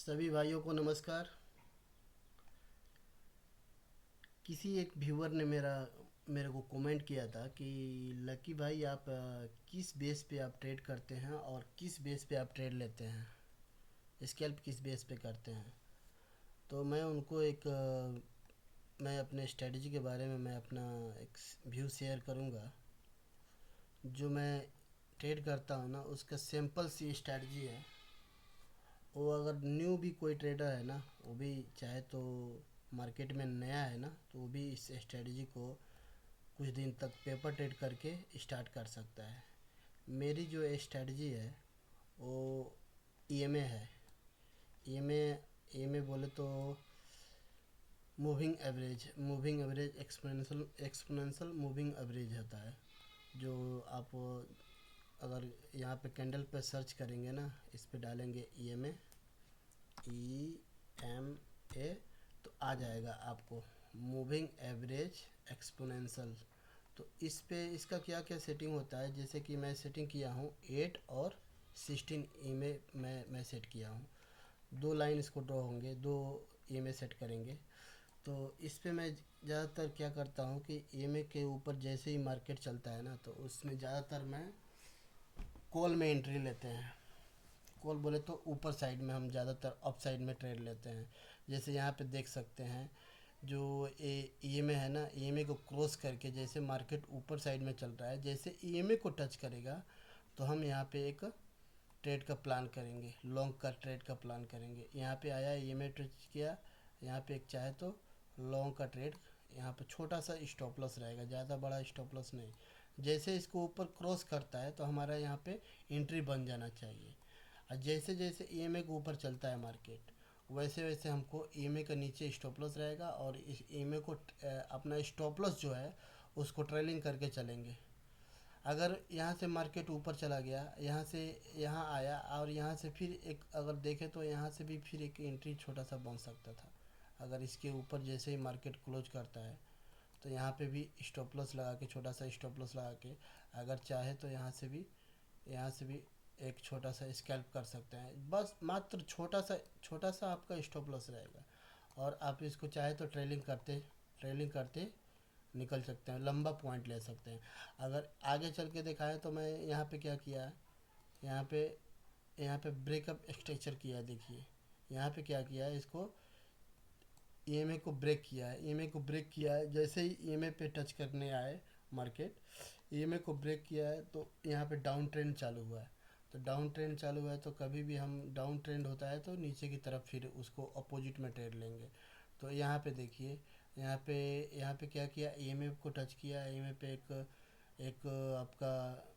सभी भाइयों को नमस्कार। किसी एक व्यूअर ने मेरे को कमेंट किया था कि लकी भाई आप किस बेस पे आप ट्रेड करते हैं और किस बेस पे आप ट्रेड लेते हैं, स्कैल्प किस बेस पे करते हैं। तो मैं उनको मैं अपने स्ट्रेटजी के बारे में मैं अपना एक व्यू शेयर करूंगा। जो मैं ट्रेड करता हूँ ना उसका सिंपल सी स्ट्रेटजी है। वो अगर न्यू भी कोई ट्रेडर है ना, वो भी चाहे तो मार्केट में नया है ना, तो वो भी इस स्ट्रेटजी को कुछ दिन तक पेपर ट्रेड करके स्टार्ट कर सकता है। मेरी जो स्ट्रेटजी है वो ईएमए है। ईएमए ईएमए बोले तो moving average exponential moving average होता है। जो आप अगर यहाँ पे कैंडल पे सर्च करेंगे ना, इस पे डालेंगे ई एम ए, तो आ जाएगा आपको मूविंग एवरेज एक्सपोनेंशियल। तो इस पे इसका क्या क्या सेटिंग होता है, जैसे कि मैं सेटिंग किया हूँ 8 और 16 ई में मैं सेट किया हूँ। दो लाइन इसको ड्रॉ होंगे, दो ई में सेट करेंगे। तो इस पे मैं ज़्यादातर क्या करता हूँ कि ई एम ए के ऊपर जैसे ही मार्केट चलता है ना, तो उसमें ज़्यादातर मैं कॉल में एंट्री लेते हैं। कॉल बोले तो ऊपर साइड में हम ज़्यादातर अप साइड में ट्रेड लेते हैं। जैसे यहाँ पे देख सकते हैं, जो ईएमए है ना, ईएमए को क्रॉस करके जैसे मार्केट ऊपर साइड में चल रहा है, जैसे ईएमए को टच करेगा तो हम यहाँ पे एक ट्रेड का प्लान करेंगे, लॉन्ग का ट्रेड का प्लान करेंगे। यहाँ पे आया, ईएमए टच किया, यहाँ पे एक चाहे तो लॉन्ग का ट्रेड। यहाँ पे छोटा सा स्टॉप लॉस रहेगा, ज़्यादा बड़ा स्टॉप लॉस नहीं। जैसे इसको ऊपर क्रॉस करता है तो हमारा यहाँ पे एंट्री बन जाना चाहिए। और जैसे जैसे ईएमए के ऊपर चलता है मार्केट, वैसे वैसे हमको ईएमए का नीचे स्टॉप लॉस रहेगा, और इस ईएमए को अपना स्टॉप लॉस जो है उसको ट्रेलिंग करके चलेंगे। अगर यहाँ से मार्केट ऊपर चला गया, यहाँ से यहाँ आया, और यहाँ से फिर एक अगर देखें तो यहाँ से भी फिर एक एंट्री छोटा सा बन सकता था। अगर इसके ऊपर जैसे ही मार्केट क्लोज करता है तो यहाँ पे भी स्टॉप लॉस लगा के, छोटा सा स्टॉप लॉस लगा के, अगर चाहे तो यहाँ से भी एक छोटा सा स्कैल्प कर सकते हैं। बस मात्र छोटा सा आपका स्टॉप लॉस रहेगा, और आप इसको चाहे तो ट्रेलिंग करते निकल सकते हैं, लंबा पॉइंट ले सकते हैं। अगर आगे चल के दिखाएं तो मैं यहाँ पे क्या किया है, यहाँ पे यहाँ पे ब्रेकअप स्ट्रक्चर किया है। देखिए यहाँ पे क्या किया है, इसको ईएमए को ब्रेक किया है। ईएमए को ब्रेक किया है, जैसे ही ईएमए पे टच करने आए मार्केट, ईएमए को ब्रेक किया है तो यहाँ पे डाउन ट्रेंड चालू हुआ है। तो डाउन ट्रेंड चालू हुआ है तो कभी भी हम डाउन ट्रेंड होता है तो नीचे की तरफ फिर उसको अपोजिट में ट्रेड लेंगे। तो यहाँ पे देखिए, यहाँ पे यहाँ पे क्या किया, ईएमए को टच किया। ईएमए पे एक एक आपका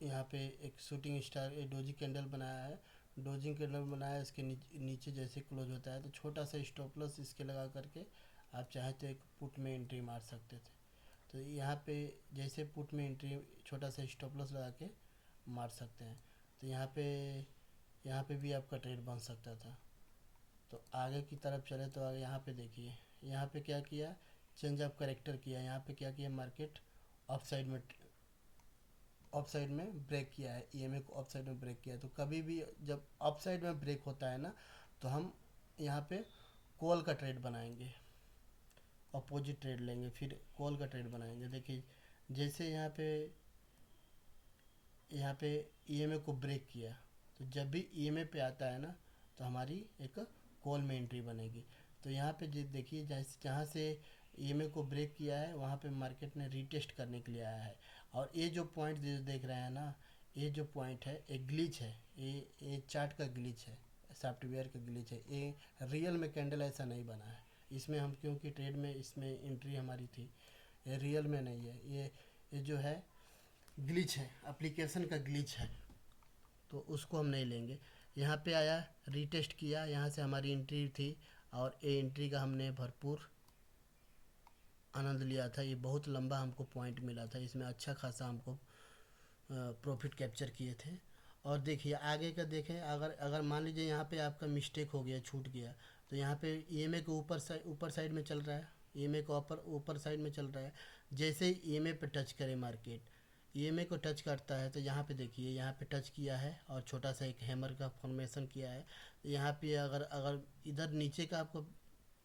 यहाँ पे एक शूटिंग स्टार डोजी कैंडल बनाया है। डोजिंग कैंडल बनाया है, इसके नीचे जैसे क्लोज होता है तो छोटा सा स्टॉप लॉस इसके लगा करके आप चाहे तो एक पुट में एंट्री मार सकते थे। तो यहाँ पे जैसे पुट में एंट्री, छोटा सा स्टॉप लॉस लगा के मार सकते हैं। तो यहाँ पे भी आपका ट्रेड बन सकता था। तो आगे की तरफ चले तो आगे यहाँ पे देखिए, यहाँ पे क्या किया, चेंज ऑफ करेक्टर किया। यहाँ पे क्या किया, मार्केट अप साइड में ब्रेक किया है। ईएमए को अप साइड में ब्रेक किया है। तो कभी भी जब अप साइड में ब्रेक होता है ना, तो हम यहाँ पे कॉल का ट्रेड बनाएंगे, अपोजिट ट्रेड लेंगे, फिर कॉल का ट्रेड बनाएंगे। देखिए जैसे यहाँ पे ईएमए को ब्रेक किया, तो जब भी ईएमए पे आता है ना, तो हमारी एक कॉल में एंट्री बनेगी। तो यहाँ पे देखिए, जैसे जहाँ से ईएमए को ब्रेक किया है वहाँ पे मार्केट ने रीटेस्ट करने के लिए आया है। और ये जो पॉइंट देख रहे हैं ना, ये जो पॉइंट है एक ग्लिच है। ये चार्ट का ग्लिच है, सॉफ्टवेयर का ग्लिच है। ये रियल में कैंडल ऐसा नहीं बना है। इसमें हम क्योंकि ट्रेड में इसमें एंट्री हमारी थी, ये रियल में नहीं है। ये जो है ग्लिच है, एप्लीकेशन का ग्लिच है, तो उसको हम नहीं लेंगे। यहाँ पे आया, रीटेस्ट किया, यहाँ से हमारी एंट्री थी, और ये एंट्री का हमने भरपूर आनंद लिया था। ये बहुत लंबा हमको पॉइंट मिला था, इसमें अच्छा खासा हमको प्रॉफिट कैप्चर किए थे। और देखिए आगे का देखें, अगर अगर मान लीजिए यहाँ पे आपका मिस्टेक हो गया, छूट गया, तो यहाँ पे ईएमए के ऊपर साइड में चल रहा है। ईएमए को ऊपर ऊपर साइड में चल रहा है। जैसे ही ईएमए पे टच करे मार्केट, ईएमए को टच करता है तो यहाँ पे देखिए, यहाँ पे टच किया है और छोटा सा एक हैमर का फॉर्मेशन किया है। तो यहाँ पे अगर अगर इधर नीचे का आपको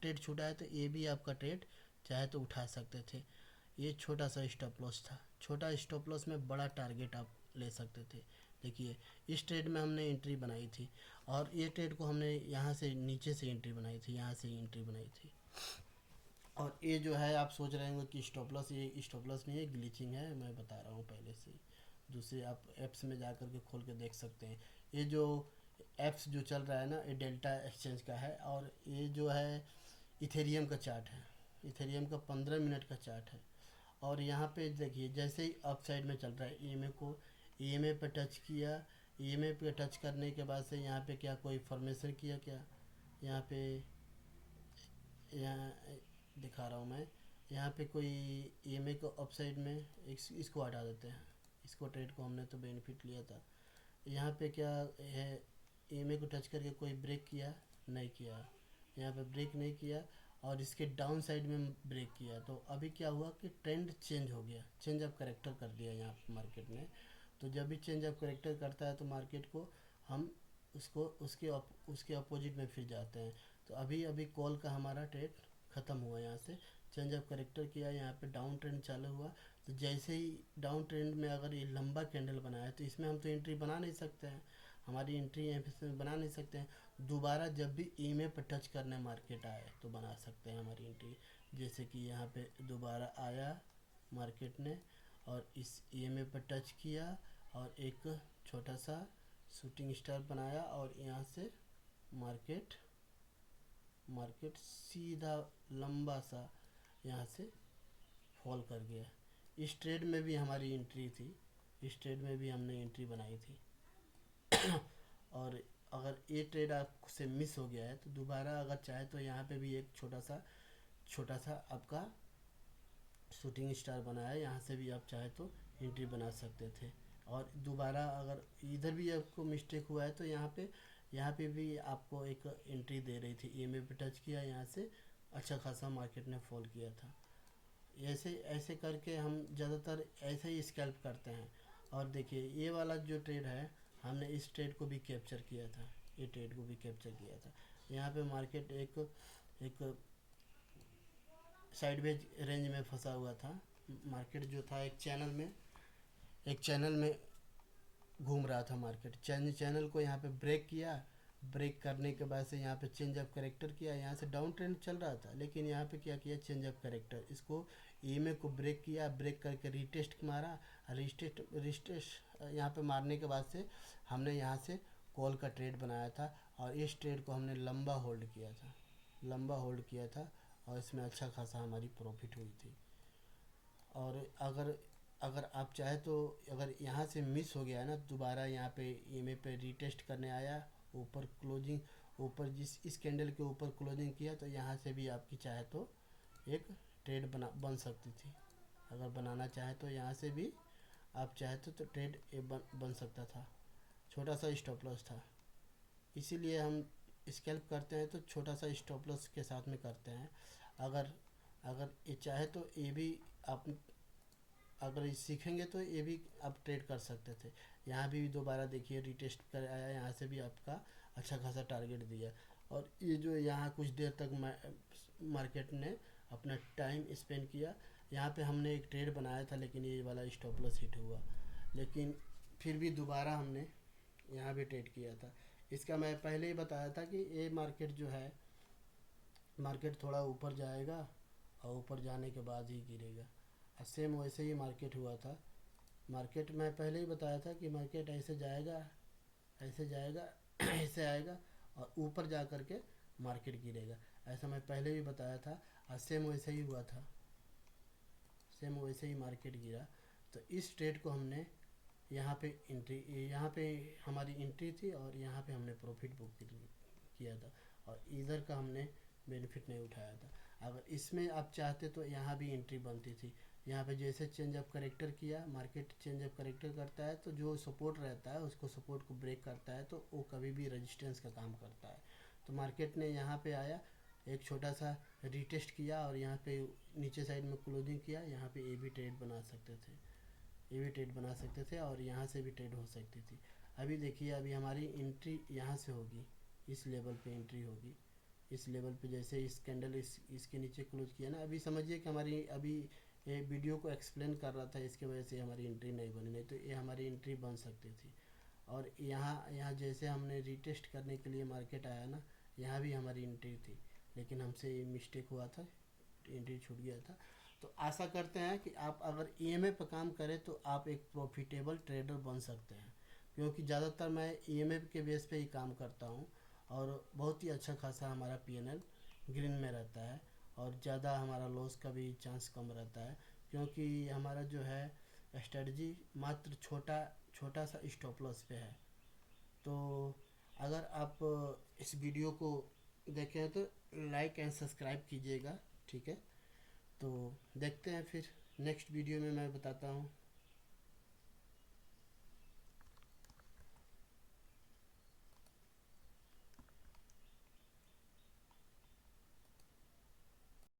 ट्रेड छूटा है तो ये भी आपका ट्रेड चाहे तो उठा सकते थे। ये छोटा सा स्टॉप लॉस था। छोटा स्टॉप लॉस में बड़ा टारगेट आप ले सकते थे। देखिए, इस ट्रेड में हमने एंट्री बनाई थी और ये ट्रेड को हमने यहाँ से नीचे से एंट्री बनाई थी, यहाँ से एंट्री बनाई थी। और ये जो है आप सोच रहे होंगे कि स्टॉप लॉस, ये स्टॉप लॉस नहीं है, ग्लिचिंग है। मैं बता रहा हूँ पहले से ही। दूसरे आप ऐप्स में जा कर के खोल के देख सकते हैं। ये जो ऐप्स जो चल रहा है ना, ये डेल्टा एक्सचेंज का है और ये जो है इथेरियम का चार्ट है। इथेरियम का 15 मिनट का चार्ट है। और यहाँ पे देखिए, जैसे ही अप साइड में चल रहा है, ईएमए को ईएमए पे टच किया। ईएमए पे टच करने के बाद से यहाँ पे क्या कोई फॉर्मेशन किया क्या, यहाँ पे, यहाँ दिखा रहा हूँ मैं। यहाँ पे कोई ईएमए को अप साइड में इसको हटा देते हैं। इसको ट्रेड को हमने तो बेनिफिट लिया था। यहाँ पे क्या है, ईएमए को टच करके कोई ब्रेक किया, नहीं किया। यहाँ पे ब्रेक नहीं किया और इसके डाउन साइड में ब्रेक किया। तो अभी क्या हुआ कि ट्रेंड चेंज हो गया, चेंज ऑफ करेक्टर कर दिया यहाँ मार्केट ने। तो जब भी चेंज ऑफ करेक्टर करता है तो मार्केट को हम उसको उसके अपोजिट में फिर जाते हैं। तो अभी अभी कॉल का हमारा ट्रेड ख़त्म हुआ। यहाँ से चेंज ऑफ करेक्टर किया, यहाँ पे डाउन ट्रेंड चालू हुआ। तो जैसे ही डाउन ट्रेंड में अगर ये लंबा कैंडल बनाया तो इसमें हम तो एंट्री बना नहीं सकते हैं। हमारी एंट्री यहाँ बना नहीं सकते हैं। दोबारा जब भी ईएमए पर टच करने मार्केट आए तो बना सकते हैं हमारी एंट्री। जैसे कि यहाँ पे दोबारा आया मार्केट ने और इस ईएमए पर टच किया और एक छोटा सा शूटिंग स्टार बनाया और यहाँ से मार्केट मार्केट सीधा लंबा सा यहाँ से फॉल कर गया। इस ट्रेड में भी हमारी एंट्री थी, इस ट्रेड में भी हमने एंट्री बनाई थी। और अगर ये ट्रेड आपसे मिस हो गया है तो दोबारा अगर चाहे तो यहाँ पे भी एक छोटा सा आपका शूटिंग स्टार बनाया है, यहाँ से भी आप चाहे तो एंट्री बना सकते थे। और दोबारा अगर इधर भी आपको मिस्टेक हुआ है तो यहाँ पे भी आपको एक एंट्री दे रही थी। ईएमए पे टच किया, यहाँ से अच्छा खासा मार्केट ने फॉल किया था। ऐसे ऐसे करके हम ज़्यादातर ऐसे ही स्कैल्प करते हैं। और देखिए, ये वाला जो ट्रेड है, हमने इस ट्रेड को भी कैप्चर किया था, ये ट्रेड को भी कैप्चर किया था। यहाँ पे मार्केट एक एक साइडवेज रेंज में फंसा हुआ था। मार्केट जो था एक चैनल में घूम रहा था मार्केट। चैनल को यहाँ पे ब्रेक किया। ब्रेक करने के बाद से यहाँ पे चेंज ऑफ करेक्टर किया। यहाँ से डाउन ट्रेंड चल रहा था लेकिन यहाँ पे क्या किया, चेंज ऑफ करेक्टर, इसको ईएमए को ब्रेक किया। ब्रेक करके रीटेस्ट मारा। रीटेस्ट यहाँ पे मारने के बाद से हमने यहाँ से कॉल का ट्रेड बनाया था और इस ट्रेड को हमने लंबा होल्ड किया था, लंबा होल्ड किया था और इसमें अच्छा खासा हमारी प्रॉफिट हुई थी। और अगर अगर आप चाहे तो अगर यहाँ से मिस हो गया है ना, दोबारा यहाँ पे ईएमए पे रीटेस्ट करने आया, ऊपर क्लोजिंग, ऊपर जिस इस कैंडल के ऊपर क्लोजिंग किया तो यहाँ से भी आपकी चाहे तो एक ट्रेड बन सकती थी। अगर बनाना चाहे तो यहाँ से भी आप चाहे तो ट्रेड बन सकता था। छोटा सा स्टॉप लॉस था, इसीलिए हम स्कैल्प करते हैं तो छोटा सा स्टॉप लॉस के साथ में करते हैं। अगर अगर ये चाहे तो ये भी आप अगर ये सीखेंगे तो ये भी आप ट्रेड कर सकते थे। यहाँ भी दोबारा देखिए रीटेस्ट कर आया, यहाँ से भी आपका अच्छा खासा टारगेट दिया। और ये जो यहाँ कुछ देर तक मार्केट ने अपना टाइम स्पेंड किया। यहाँ पे हमने एक ट्रेड बनाया था लेकिन ये वाला स्टॉप लॉस हिट हुआ, लेकिन फिर भी दोबारा हमने यहाँ भी ट्रेड किया था। इसका मैं पहले ही बताया था कि ये मार्केट जो है, मार्केट थोड़ा ऊपर जाएगा और ऊपर जाने के बाद ही गिरेगा। और सेम वैसे ही मार्केट हुआ था। मार्केट मैं पहले ही बताया था कि मार्केट ऐसे जाएगा, ऐसे जाएगा, ऐसे आएगा और ऊपर जा कर के मार्केट गिरेगा, ऐसा मैं पहले भी बताया था। और सेम वैसे ही हुआ था, सेम वैसे ही मार्केट गिरा। तो इस ट्रेड को हमने यहाँ पे एंट्री, यहाँ पे हमारी एंट्री थी और यहाँ पे हमने प्रॉफिट बुक किया था और इधर का हमने बेनिफिट नहीं उठाया था। अगर इसमें आप चाहते तो यहाँ भी एंट्री बनती थी। यहाँ पे जैसे चेंज ऑफ करेक्टर किया, मार्केट चेंज ऑफ करेक्टर करता है तो जो सपोर्ट रहता है उसको, सपोर्ट को ब्रेक करता है तो वो कभी भी रेजिस्टेंस का काम करता है। तो मार्केट ने यहाँ पे आया, एक छोटा सा रिटेस्ट किया और यहाँ पे नीचे साइड में क्लोजिंग किया। यहाँ पे ये भी ट्रेड बना सकते थे। ये भी ट्रेड बना सकते थे और यहाँ से भी ट्रेड हो सकती थी। अभी देखिए, अभी हमारी एंट्री यहाँ से होगी, इस लेवल पे एंट्री होगी, इस लेवल पे जैसे इस कैंडल इसके नीचे क्लोज किया ना, अभी समझिए कि हमारी अभी ये वीडियो को एक्सप्लेन कर रहा था, इसके वजह से हमारी एंट्री नहीं बनी, नहीं तो ये हमारी एंट्री बन सकती थी। और यहाँ यहाँ जैसे हमने रीटेस्ट करने के लिए मार्केट आया ना, यहाँ भी हमारी एंट्री थी, लेकिन हमसे ये मिस्टेक हुआ था, एंट्री छूट गया था। तो आशा करते हैं कि आप अगर ईएमए पर काम करें तो आप एक प्रॉफिटेबल ट्रेडर बन सकते हैं, क्योंकि ज़्यादातर मैं ईएमए के बेस पे ही काम करता हूँ और बहुत ही अच्छा खासा हमारा पीएनएल ग्रीन में रहता है और ज़्यादा हमारा लॉस का भी चांस कम रहता है, क्योंकि हमारा जो है स्ट्रेटजी मात्र छोटा छोटा सा स्टॉप लॉस पे है। तो अगर आप इस वीडियो को देखें तो लाइक एंड सब्सक्राइब कीजिएगा, ठीक है। तो देखते हैं फिर नेक्स्ट वीडियो में मैं बताता हूँ